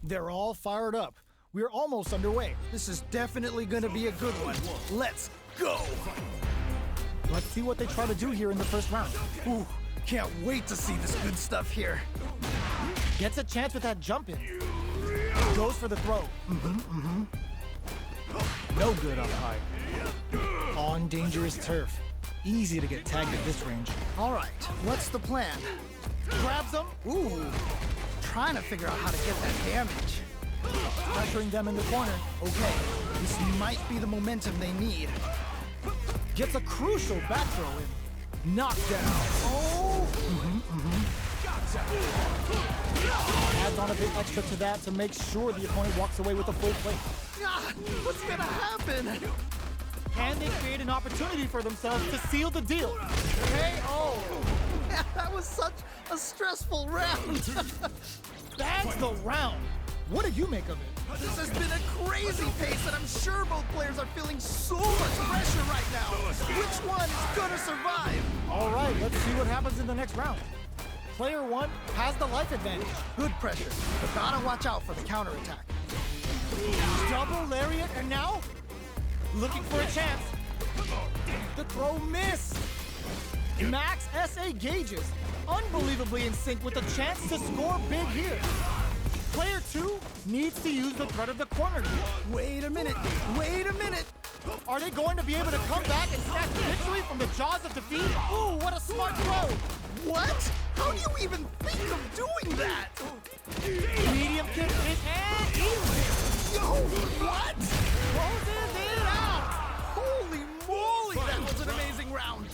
They're all fired up. We're almost underway. This is definitely gonna be a good one. Let's go! Let's see what they try to do here in the first round. Ooh, can't wait to see this good stuff here. Gets a chance with that jump in. Goes for the throw. No good up high. On dangerous turf. Easy to get tagged at this range. All right, what's the plan? Grabs them. Ooh, trying to figure out how to get that damage. Pressuring them in the corner. Okay, this might be the momentum they need. Gets a crucial back throw in. Knocked down. Oh! Adds on a bit extra to that to make sure the opponent walks away with a full plate. What's gonna happen? And they create an opportunity for themselves to seal the deal. KO! Yeah, that was such a stressful round. Bags the round. What do you make of it? This has been a crazy pace, and I'm sure both players are feeling so much pressure right now. Which one is gonna survive? All right, let's see what happens in the next round. Player one has the life advantage. Good pressure, but gotta watch out for the counterattack. Double lariat, and now looking for a chance. The throw miss. Max SA gauges, unbelievably in sync with a chance to score big here. Player two needs to use the threat of the corner. Wait a minute, wait a minute. Are they going to be able to come back and snatch victory from the jaws of defeat? Ooh, what a smart throw. What? How do you even think of doing that? Medium kick hit and yo, what? Closes it out. Holy moly, that was an amazing round.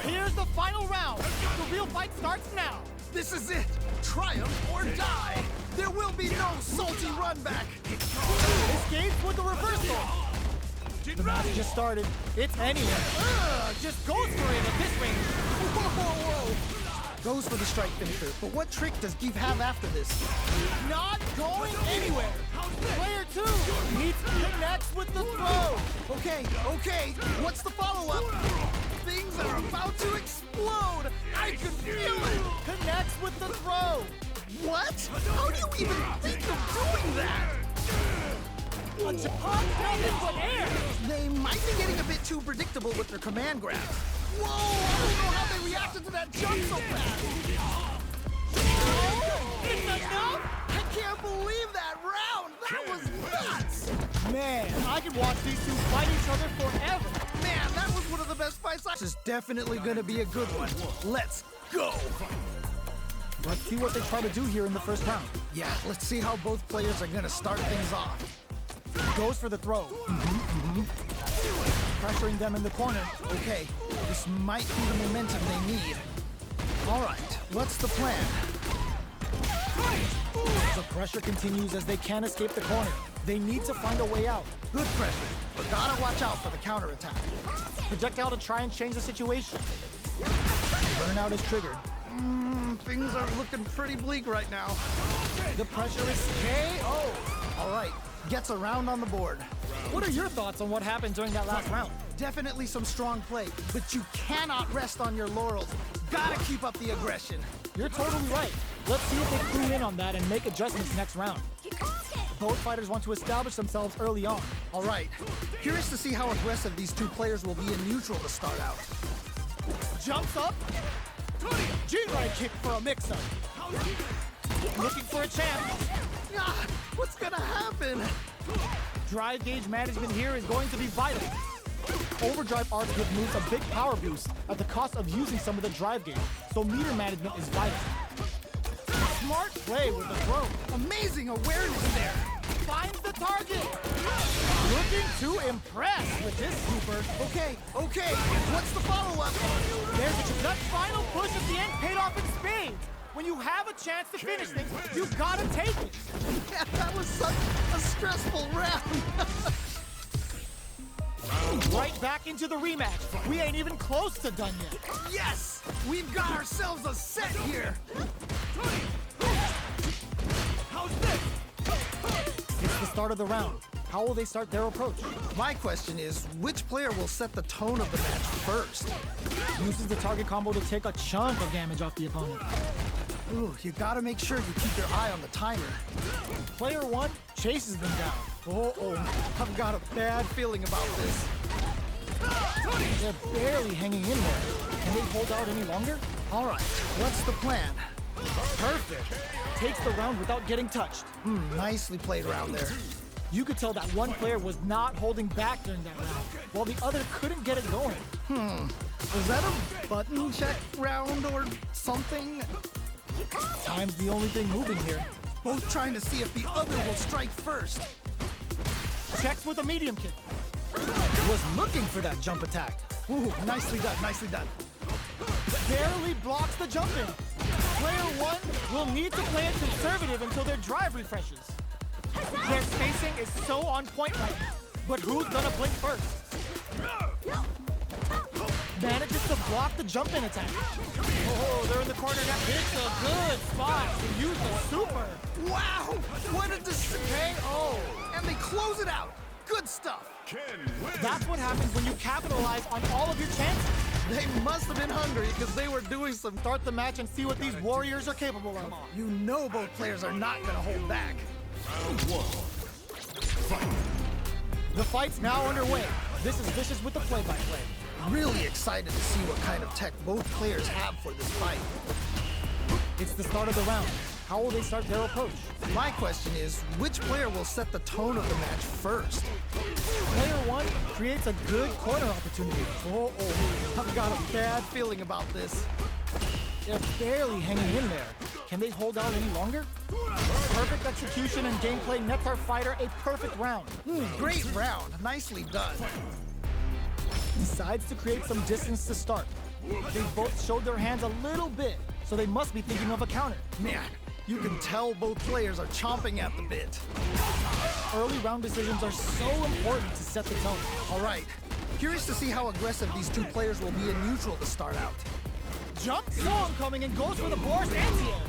Here's the final round. The real fight starts now. This is it. Triumph or die. There will be no salty run back. Escapes with the reversal. The match just started. It's anywhere. Just goes for it at this range. Whoa. Goes for the strike finisher, but what trick does Geef have after this? Not going anywhere. Player two needs connects with the throw. Okay. What's the follow-up? Things are about to explode. I can feel it. Connects with the throw. What? How do you even think of doing that? Air. They might be getting a bit too predictable with their command grabs. Whoa! I don't know how they reacted to that jump so fast. Oh, it's enough? I can't believe that round. That was nuts. Man, I could watch these two fight each other forever. Man, that was one of the best fights. This is definitely going to be a good one. Let's go. Let's see what they try to do here in the first round. Yeah, let's see how both players are going to start things off. Goes for the throw. Pressuring them in the corner. Okay, this might be the momentum they need. All right, what's the plan? The pressure continues as they can't escape the corner. They need to find a way out. Good pressure, but gotta watch out for the counterattack. Projectile to try and change the situation. Burnout is triggered. Things are looking pretty bleak right now. The pressure is KO. All right, gets a round on the board. What are your thoughts on what happened during that last round? Definitely some strong play, but you cannot rest on your laurels. Gotta keep up the aggression. You're totally right. Let's see if they clue in on that and make adjustments next round. Both fighters want to establish themselves early on. All right, curious to see how aggressive these two players will be in neutral to start out. Jumps up. G-right kick for a mix-up. Looking for a chance. What's gonna happen? Drive gauge management here is going to be vital. Overdrive arcs give moves a big power boost at the cost of using some of the drive gauge, so meter management is vital. Smart play with the throw. Amazing awareness there. Finds the target. Looking to impress with this super. Okay. What's the follow-up? That final push at the end paid off in spades. When you have a chance to finish things, you gotta take it. Yeah, that was such a stressful round. Right back into the rematch. We ain't even close to done yet. Yes! We've got ourselves a set here. How's this? It's the start of the round. How will they start their approach? My question is, which player will set the tone of the match first? Uses the target combo to take a chunk of damage off the opponent. Ooh, you gotta make sure you keep your eye on the timer. Player one chases them down. I've got a bad feeling about this. They're barely hanging in there. Can they hold out any longer? All right, what's the plan? Perfect. Takes the round without getting touched. Nicely played around there. You could tell that one player was not holding back during that round, while the other couldn't get it going. Was that a button check round or something? Time's the only thing moving here. Both trying to see if the other will strike first. Checks with a medium kick. Was looking for that jump attack. Ooh, nicely done, nicely done. Barely blocks the jump in. Player one will need to play it conservative until their drive refreshes. Their spacing is so on point right now. But who's gonna blink first? Manages to block the jump in attack. Oh, they're in the corner now. It's a good spot to use the super. Wow, what a KO! And they close it out. Good stuff. That's what happens when you capitalize on all of your chances. They must have been hungry because they were doing some. Start the match and see what these warriors are capable of. You know both players are not gonna hold back. The fight's now underway. This is Vicious with the play-by-play. Really excited to see what kind of tech both players have for this fight. It's the start of the round. How will they start their approach? My question is, which player will set the tone of the match first? Player one creates a good corner opportunity. I've got a bad feeling about this. They're barely hanging in there. Can they hold out any longer? Perfect execution and gameplay nets our fighter a perfect round. Great round. Nicely done. Decides to create some distance to start. They both showed their hands a little bit, so they must be thinking of a counter. Man, you can tell both players are chomping at the bit. Early round decisions are so important to set the tone. All right. Curious to see how aggressive these two players will be in neutral to start out. Jump, saw him coming and goes for the Boris anti-air.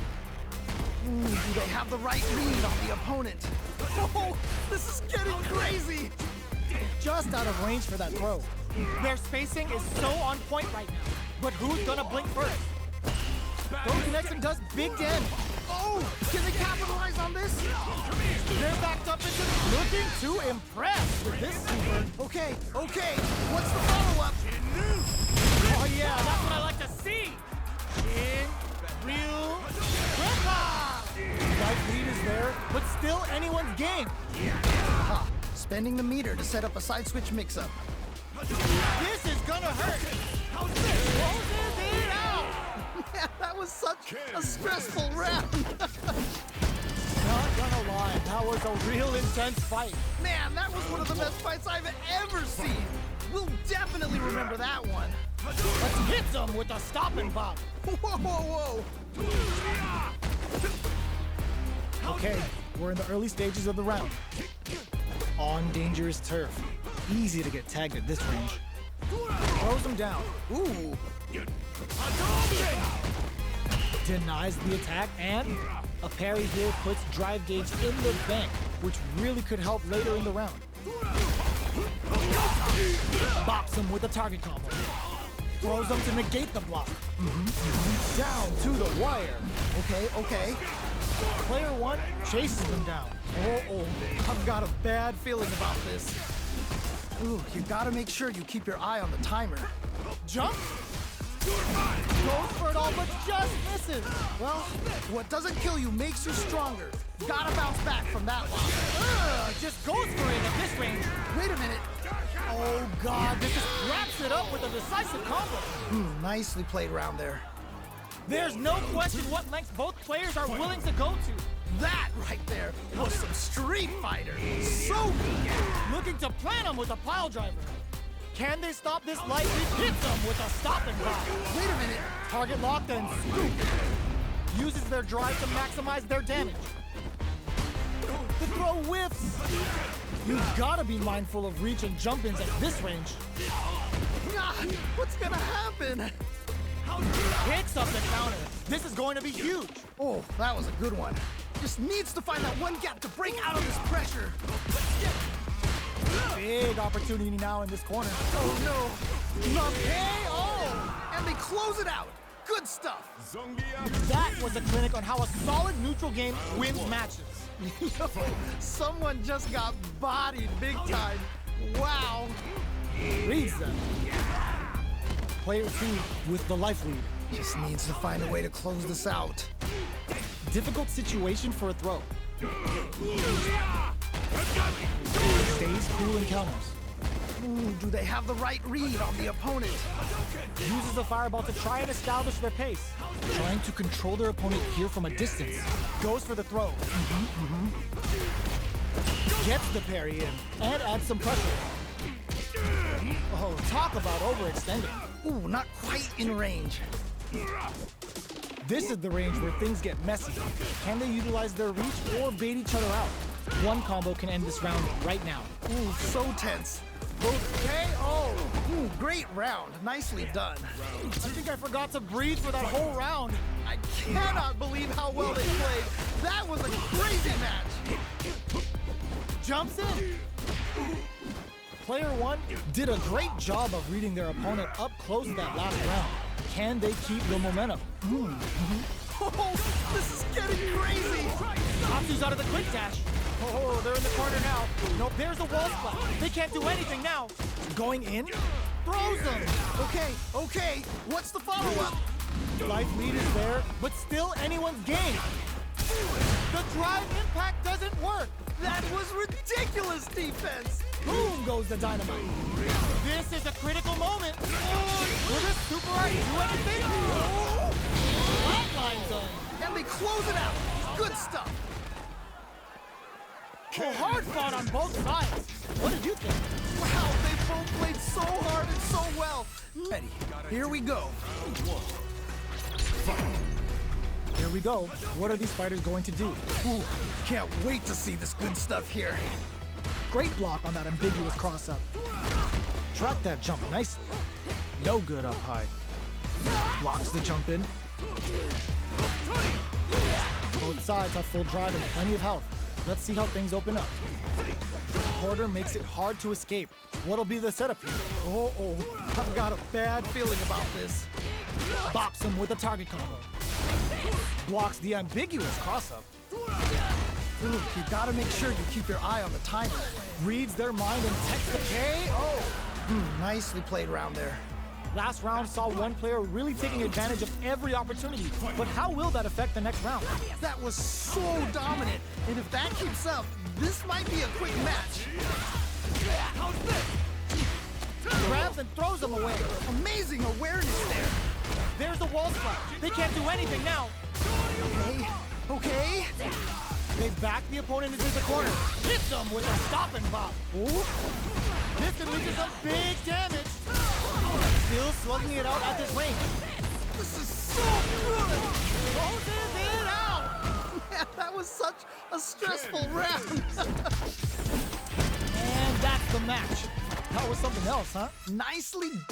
Do they have the right read on the opponent? Oh, this is getting crazy. Just out of range for that throw. Their spacing is so on point right now. But who's gonna blink first? Throw connection does big damage. Oh, can they capitalize on this? They're backed up into looking to impress with this super. Okay, what's the follow-up? Oh yeah, that's what I like to see. In real Right lead is there, but still anyone's game. Ha, spending the meter to set up a side switch mix-up. This is gonna hurt. Closes it out. Man, that was such a stressful round. Not gonna lie, that was a real intense fight. Man, that was one of the best fights I've ever seen. We'll definitely remember that one. Let's hit them with a stop and bop. Whoa. Okay, we're in the early stages of the round. On dangerous turf. Easy to get tagged at this range. Throws him down. Ooh. Denies the attack, and a parry here puts drive gauge in the bank, which really could help later in the round. Bops him with a target combo. Throws him to negate the block. Down to the wire. Okay. Player one chases them down. I've got a bad feeling about this. Ooh, you gotta make sure you keep your eye on the timer. Jump. Goes for it all, but just misses. Well, what doesn't kill you makes you stronger. Gotta bounce back from that loss. Just goes for it at this range. Wait a minute. Oh God, this just wraps it up with a decisive combo. Nicely played around there. There's no question what lengths both players are willing to go to. That right there was some Street Fighter. So good. Looking to plant him with a pile driver. Can they stop this lightly? Hits them with a stop and block. Wait a minute. Target locked and scoop. Uses their drive to maximize their damage. The throw whiffs. You've got to be mindful of reach and jump-ins at this range. God, what's gonna happen? Picks up the counter. This is going to be huge. Oh, that was a good one. Just needs to find that one gap to break out of this pressure. Big opportunity now in this corner. Oh no. The KO! And they close it out. Good stuff. That was a clinic on how a solid neutral game wins matches. Yo, someone just got bodied big time. Wow. Reads them. Player 2 with the life lead. Just needs to find a way to close this out. Difficult situation for a throw. Stays cool in counters. Ooh, do they have the right read on the opponent? Uses the fireball to try and establish their pace. Trying to control their opponent here from a distance. Goes for the throw. Gets the parry in and adds some pressure. Oh, talk about overextending. Ooh, not quite in range. This is the range where things get messy. Can they utilize their reach or bait each other out? One combo can end this round right now. Ooh, so tense. Both KO. Ooh, great round. Nicely done. I think I forgot to breathe for that whole round. I cannot believe how well they played. That was a crazy match. Jumps in. Player 1 did a great job of reading their opponent up close that last round. Can they keep the momentum? Oh, this is getting crazy. Atsu's out of the quick dash. Oh, they're in the corner now. Nope, there's a wall splat. They can't do anything now. Going in? Throws them. Okay. What's the follow-up? Life lead is there, but still anyone's game. The drive impact doesn't work. That was ridiculous defense. Boom goes the dynamite. This is a critical moment. Will this super art do anything? Flatline zone. And they close it out. Good stuff. Oh, hard fought on both sides. What did you think? Wow, they both played so hard and so well. Ready, here we go. Here we go. What are these fighters going to do? Ooh, can't wait to see this good stuff here. Great block on that ambiguous cross-up. Track that jump nicely. No good up high. Blocks the jump in. Both sides have full drive and plenty of health. Let's see how things open up. Porter makes it hard to escape. What'll be the setup here? Oh, I've got a bad feeling about this. Bops him with a target combo. Blocks the ambiguous cross-up. Ooh, you gotta make sure you keep your eye on the timer. Reads their mind and takes the KO. Nicely played round there. Last round saw one player really taking advantage of every opportunity. But how will that affect the next round? That was so dominant. And if that keeps up, this might be a quick match. Grabs and throws them away. Amazing awareness there. There's the wall splat. They can't do anything now. Okay. They back the opponent into the corner. Hits them with a stop and bop. Ooh. This can lead to some big damage. Still slugging it out at this range. This is so good. Closes it out. Man, that was such a stressful round. And that's the match. That was something else, huh? Nicely done.